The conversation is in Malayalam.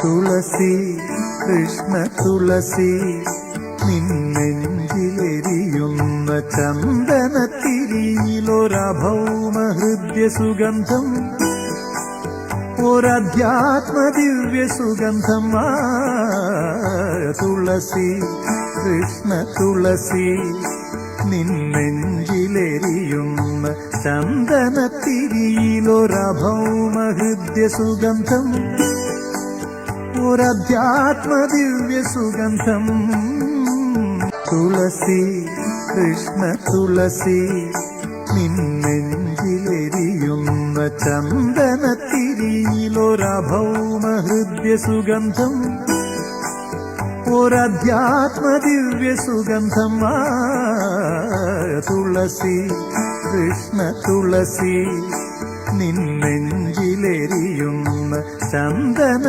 തുളസി കൃഷ്ണ തുളസി നിന്നെഞ്ചിലെരിയുന്ന ചന്ദനത്തിരിയിലൊരഭൗമ ഹൃദ്യ സുഗന്ധം ഒരധ്യാത്മ ദിവ്യ സുഗന്ധം തുളസി കൃഷ്ണ തുളസി നിന്നെഞ്ചിലെരിയുന്ന ചന്ദനത്തിരിയിലൊരഭൗമ ഹൃദ്യ സുഗന്ധം ഒരധ്യാത്മ ദിവ്യ സുഗന്ധം തുളസി കൃഷ്ണ തുളസി നിന്നെഞ്ചിലെരിയുന്ന ചന്ദനത്തിരിയിലൊരഭൗമ ഹൃദ്യ സുഗന്ധം ഒരധ്യാത്മ ദിവ്യ സുഗന്ധം തുളസി കൃഷ്ണ തുളസി നിന്നെഞ്ചിലെരിയുന്ന ചന്ദന